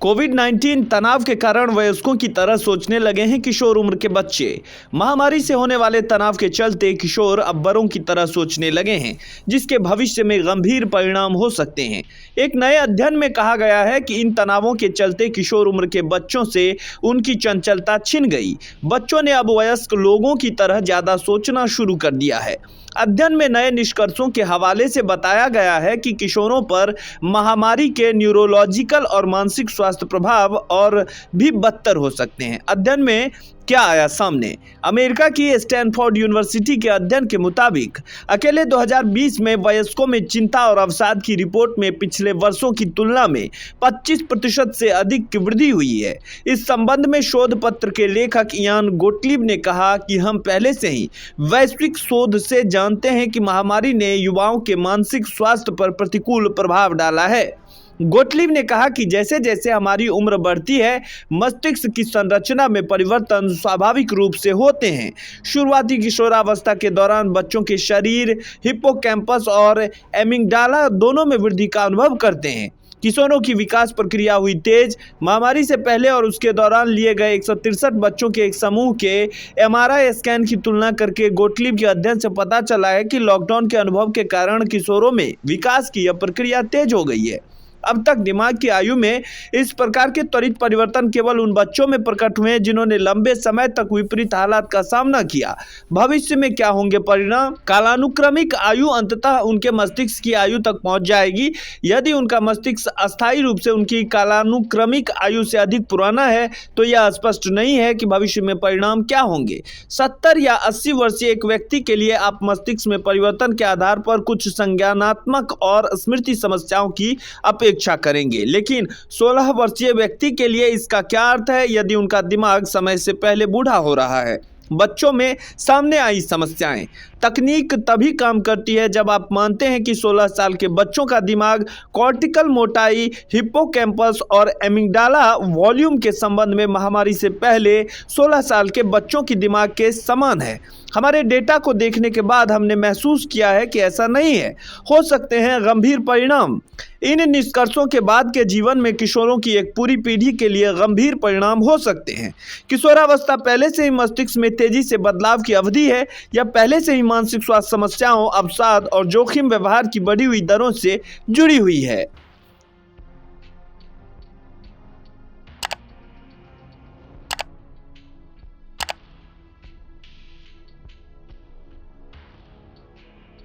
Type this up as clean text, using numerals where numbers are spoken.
कोविड-19 तनाव के कारण वयस्कों की तरह सोचने लगे हैं किशोर उम्र के बच्चे। महामारी से होने वाले तनाव के चलते किशोर अब बड़ों की तरह सोचने लगे हैं, जिसके भविष्य में गंभीर परिणाम हो सकते हैं। एक नए अध्ययन में कहा गया है कि इन तनावों के चलते किशोर उम्र के बच्चों से उनकी चंचलता छिन गई। बच्चों ने अब वयस्क लोगों की तरह ज्यादा सोचना शुरू कर दिया है। अध्ययन में नए निष्कर्षों के हवाले से बताया गया है कि किशोरों पर महामारी के न्यूरोलॉजिकल और मानसिक स्वास्थ्य प्रभाव और भी बदतर हो सकते हैं। अध्ययन में क्या आया सामने? अमेरिका की स्टैनफोर्ड यूनिवर्सिटी के अध्ययन के मुताबिक अकेले 2020 में वयस्कों में चिंता और अवसाद की रिपोर्ट में पिछले वर्षों की तुलना में 25% से अधिक की वृद्धि हुई है। इस संबंध में शोध पत्र के लेखक इयान गोटलीब ने कहा कि हम पहले से ही वैश्विक शोध से जानते हैं कि महामारी ने युवाओं के मानसिक स्वास्थ्य पर प्रतिकूल प्रभाव डाला है। गोटलीब ने कहा कि जैसे जैसे हमारी उम्र बढ़ती है, मस्तिष्क की संरचना में परिवर्तन स्वाभाविक रूप से होते हैं। शुरुआती किशोरावस्था के दौरान बच्चों के शरीर हिप्पोकैम्पस और एमिगडाला दोनों में वृद्धि का अनुभव करते हैं। किशोरों की विकास प्रक्रिया हुई तेज। महामारी से पहले और उसके दौरान लिए गए 163 बच्चों के एक समूह के एमआरआई स्कैन की तुलना करके गोटलीब के अध्ययन से पता चला है कि लॉकडाउन के अनुभव के कारण किशोरों में विकास की यह प्रक्रिया तेज हो गई है। अब तक दिमाग की आयु में इस प्रकार के त्वरित परिवर्तन केवल उन बच्चों में प्रकट हुए हैं जिन्होंने लंबे समय तक विपरीत हालात का सामना किया। भविष्य में क्या होंगे परिणाम? कालानुक्रमिक आयु अंततः उनके मस्तिष्क की आयु तक पहुंच जाएगी। यदि उनका मस्तिष्क अस्थायी रूप से उनकी कालानुक्रमिक आयु से अधिक पुराना है तो यह स्पष्ट नहीं है कि भविष्य में परिणाम क्या होंगे। 70 या 80 वर्षीय एक व्यक्ति के लिए आप मस्तिष्क में परिवर्तन के आधार पर कुछ संज्ञानात्मक और स्मृति समस्याओं की अपेक्षा करेंगे, लेकिन 16 वर्षीय व्यक्ति के लिए इसका क्या अर्थ है यदि उनका दिमाग समय से पहले बूढ़ा हो रहा है? बच्चों में सामने आई समस्याएं। तकनीक तभी काम करती है जब आप मानते हैं कि 16 साल के बच्चों का दिमाग कॉर्टिकल मोटाई, हिप्पोकैम्पस और एमिगडाला वॉल्यूम के संबंध में महामारी से पहले 16 साल के बच्चों की दिमाग के समान है। हमारे डेटा को देखने के बाद हमने महसूस किया है कि ऐसा नहीं है। हो सकते हैं गंभीर परिणाम। इन निष्कर्षों के बाद के जीवन में किशोरों की एक पूरी पीढ़ी के लिए गंभीर परिणाम हो सकते हैं। किशोरावस्था पहले से ही मस्तिष्क में तेजी से बदलाव की अवधि है या पहले से ही मानसिक स्वास्थ्य समस्याओं, अवसाद और जोखिम व्यवहार की बढ़ी हुई दरों से जुड़ी हुई है।